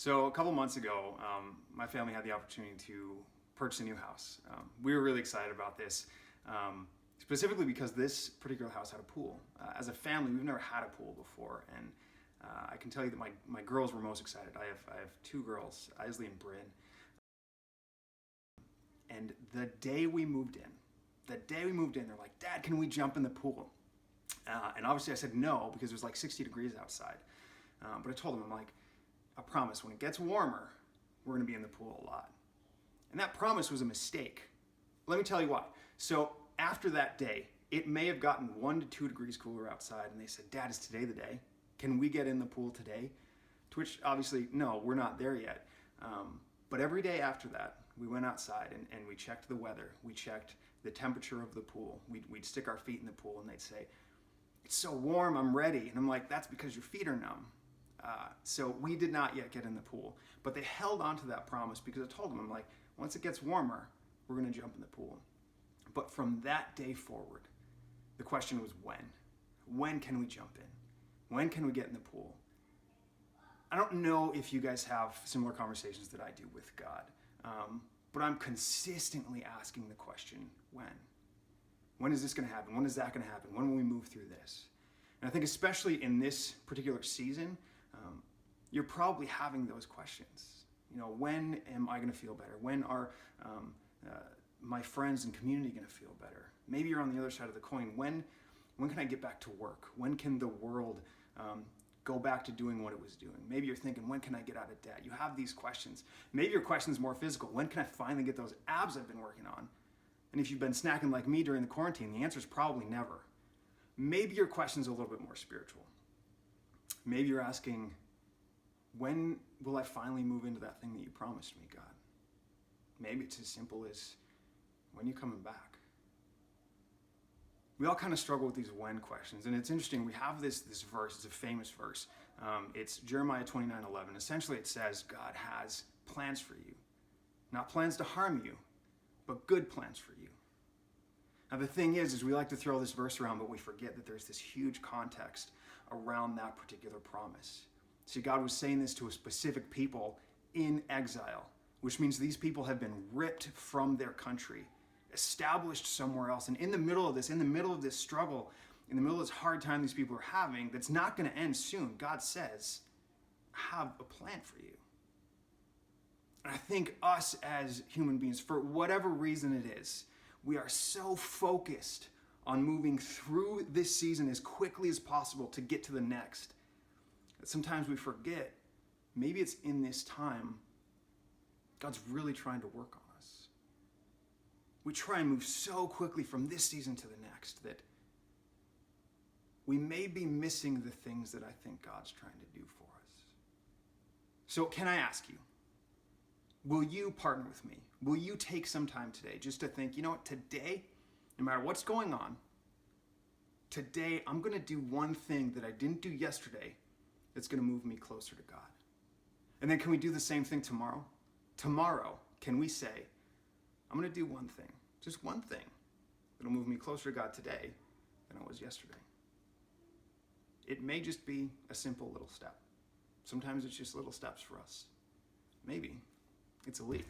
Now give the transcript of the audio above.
So a couple months ago, my family had the opportunity to purchase a new house. We were really excited about this, specifically because this particular house had a pool. As a family, we've never had a pool before, and I can tell you that my girls were most excited. I have two girls, Isley and Bryn. And the day we moved in, they're like, "Dad, can we jump in the pool?" And obviously I said no because it was like 60 degrees outside. But I told them, I'm like, I promise when it gets warmer, we're gonna be in the pool a lot. And that promise was a mistake. Let me tell you why. So after that day, it may have gotten 1 to 2 degrees cooler outside, and they said, "Dad, is today the day? Can we get in the pool today?" To which obviously, no, we're not there yet. But every day after that, we went outside and we checked the weather. We checked the temperature of the pool. We'd stick our feet in the pool and they'd say, "It's so warm, I'm ready." And I'm like, "That's because your feet are numb." So we did not yet get in the pool, but they held on to that promise because I told them, I'm like, once it gets warmer, we're gonna jump in the pool. But from that day forward, the question was when? When can we jump in? When can we get in the pool? I don't know if you guys have similar conversations that I do with God, but I'm consistently asking the question, when? When is this gonna happen? When is that gonna happen? When will we move through this? And I think especially in this particular season, you're probably having those questions. You know, when am I gonna feel better? When are my friends and community gonna feel better? Maybe you're on the other side of the coin. When can I get back to work? When can the world go back to doing what it was doing? Maybe you're thinking, when can I get out of debt? You have these questions. Maybe your question's more physical. When can I finally get those abs I've been working on? And if you've been snacking like me during the quarantine, the answer is probably never. Maybe your question's a little bit more spiritual. Maybe you're asking, when will I finally move into that thing that you promised me, God? Maybe it's as simple as, when are you coming back? We all kind of struggle with these when questions, and it's interesting. We have this verse. It's a famous verse. It's Jeremiah 29:11. Essentially, it says God has plans for you, not plans to harm you, but good plans for you. Now, the thing is we like to throw this verse around, but we forget that there's this huge context around that particular promise. See, God was saying this to a specific people in exile, which means these people have been ripped from their country, established somewhere else. And in the middle of this struggle, in the middle of this hard time these people are having, that's not going to end soon, God says, "I have a plan for you." And I think us as human beings, for whatever reason it is, we are so focused on moving through this season as quickly as possible to get to the next, that sometimes we forget, maybe it's in this time God's really trying to work on us. We try and move so quickly from this season to the next that we may be missing the things that I think God's trying to do for us. So can I ask you, will you partner with me? Will you take some time today just to think, you know what, today, no matter what's going on, today I'm going to do one thing that I didn't do yesterday that's going to move me closer to God. And then can we do the same thing tomorrow? Tomorrow, can we say, I'm going to do one thing, just one thing, that'll move me closer to God today than I was yesterday? It may just be a simple little step. Sometimes it's just little steps for us. Maybe it's a leap.